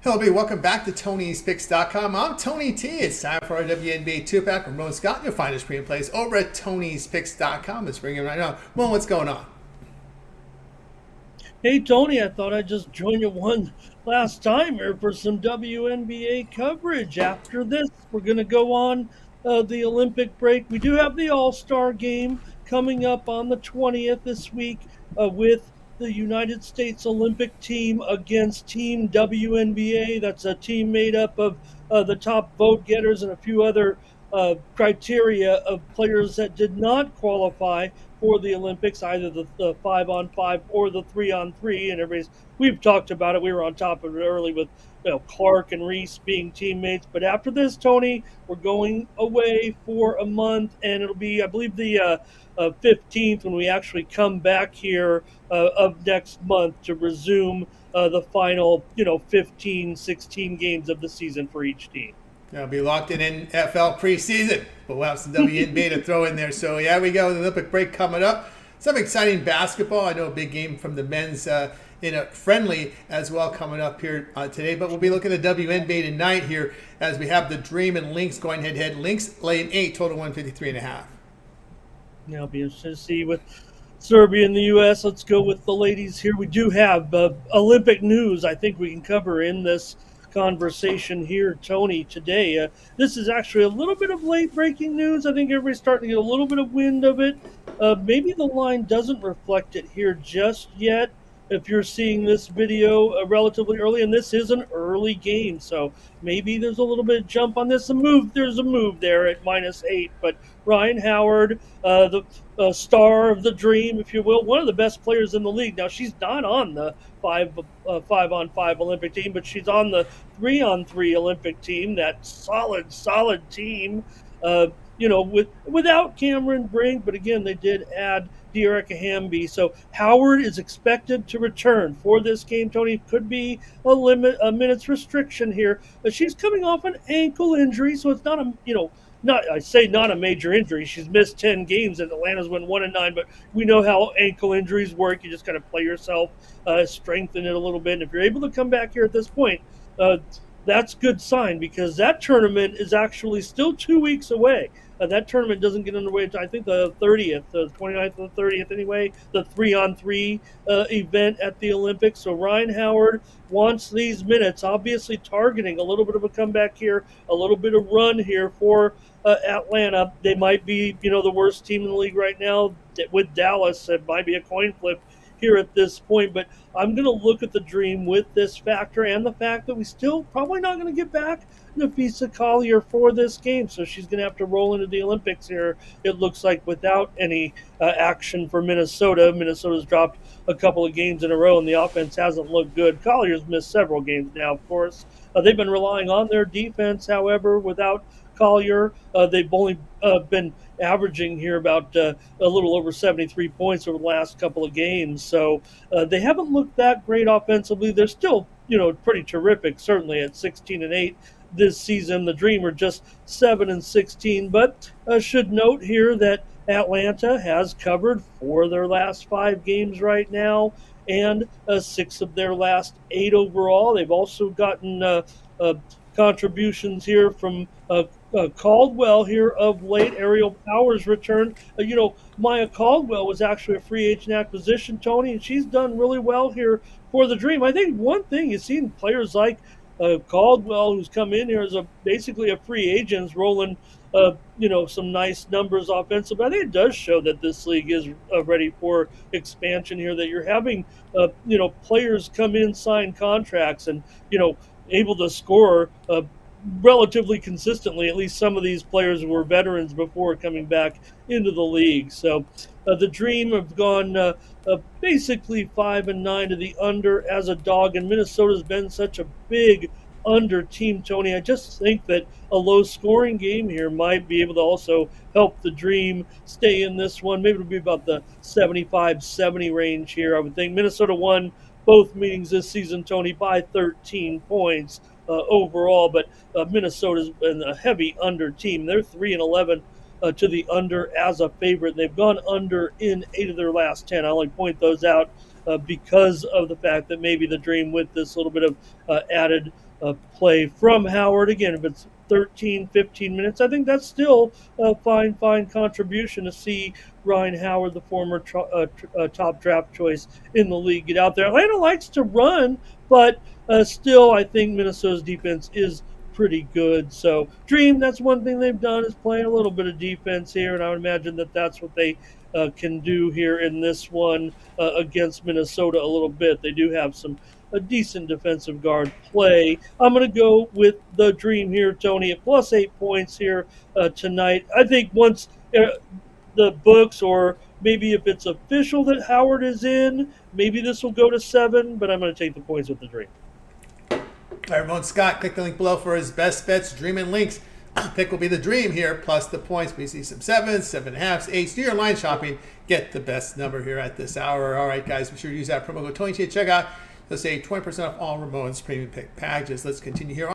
Hello, everybody. Welcome back to Tony'sPicks.com. I'm Tony T. It's time for our WNBA two-pack. Ramon Scott, you'll find us pre plays over at Tony'sPicks.com. Let's bring it right now. Ramon, what's going on? Hey Tony, I thought I'd just join you one last time here for some WNBA coverage. After this, we're going to go on the Olympic break. We do have the All Star game coming up on the 20th this week with the United States Olympic team against Team WNBA. That's a team made up of the top vote getters and a few other criteria of players that did not qualify for the Olympics, either the 5-on-5 or the 3-on-3. And we've talked about it. We were on top of it early with Clark and Reese being teammates. But after this, Tony, we're going away for a month, and it'll be, I believe, the 15th when we actually come back here of next month to resume the final, 15, 16 games of the season for each team. I'll be locked in NFL preseason, but we'll have some WNBA to throw in there. So, yeah, we go. The Olympic break coming up. Some exciting basketball. I know a big game from the men's in a friendly as well coming up here today. But we'll be looking at WNBA tonight here as we have the Dream and Lynx going head-to-head. Lynx laying 8, total 153.5. Yeah, I'll be interested to see with Serbia and the U.S. Let's go with the ladies here. We do have Olympic news I think we can cover in this conversation here, Tony, today. This is actually a little bit of late breaking news. I think everybody's starting to get a little bit of wind of it. Maybe the line doesn't reflect it here just yet. If you're seeing this video relatively early, and this is an early game, so maybe there's a little bit of jump on this. There's a move there at -8, but Ryan Howard, the star of the Dream, if you will, one of the best players in the league. Now she's not on the 5-on-5 Olympic team, but she's on the 3-on-3 Olympic team. That solid team. Without Cameron Brink, but again, they did add Dearica Hamby. So Howard is expected to return for this game. Tony, could be a minutes restriction here, but she's coming off an ankle injury, so it's not not a major injury. She's missed 10 games, and Atlanta's went 1-9. But we know how ankle injuries work. You just got to play yourself, strengthen it a little bit. And if you're able to come back here at this point, that's a good sign because that tournament is actually still 2 weeks away. That tournament doesn't get underway until I think the 30th, the 29th or the 30th anyway, the 3-on-3 event at the Olympics. So Ryan Howard wants these minutes, obviously targeting a little bit of a comeback here, a little bit of run here for Atlanta. They might be, the worst team in the league right now with Dallas. It might be a coin flip here at this point, but I'm going to look at the Dream with this factor and the fact that we still probably not going to get back Nafisa Collier for this game, so she's going to have to roll into the Olympics here, it looks like, without any action for Minnesota. Minnesota's dropped a couple of games in a row, and the offense hasn't looked good. Collier's missed several games now, of course. They've been relying on their defense, however, without Collier. They've only been averaging here about a little over 73 points over the last couple of games. So they haven't looked that great offensively. They're still, pretty terrific, certainly at 16-8 this season. The Dream are just 7-16. But I should note here that Atlanta has covered 4 of their last 5 games right now, and 6 of their last 8 overall. They've also gotten contributions here from Caldwell here of late. Ariel Powers returned. Maya Caldwell was actually a free agent acquisition, Tony, and she's done really well here for the Dream. I think one thing you've seen players like Caldwell, who's come in here as basically a free agent, is rolling some nice numbers offensively. I think it does show that this league is ready for expansion here, that you're having players come in, sign contracts, and able to score relatively consistently. At least some of these players were veterans before coming back into the league. So the Dream have gone basically 5-9 to the under as a dog, and Minnesota's been such a big under team, Tony. I just think that a low scoring game here might be able to also help the Dream stay in this one. Maybe it'll be about the 75-70 range here, I would think. Minnesota won both meetings this season, Tony, by 13 points overall, but Minnesota's been a heavy under team. They're 3-11 to the under as a favorite. They've gone under in 8 of their last 10. I only point those out because of the fact that maybe the Dream, with this little bit of added play from Howard. Again, if it's 13, 15 minutes, I think that's still a fine contribution to see Ryan Howard, the former top draft choice in the league, get out there. Atlanta likes to run, but still, I think Minnesota's defense is pretty good. So, Dream, that's one thing they've done is playing a little bit of defense here, and I would imagine that that's what they can do here in this one against Minnesota a little bit. They do have a decent defensive guard play. I'm going to go with the Dream here, Tony, at plus 8 points here tonight. I think once the books, or maybe if it's official that Howard is in, maybe this will go to 7, but I'm going to take the points with the Dream. All right, Ramon Scott, click the link below for his best bets, Dream and Lynx. Pick will be the Dream here, plus the points. We see some 7s, 7.5s, 8s. Do your line shopping. Get the best number here at this hour. All right, guys, be sure to use that promo code Tony at checkout. Let's say 20% off all Ramon's premium pick packages. Let's continue here.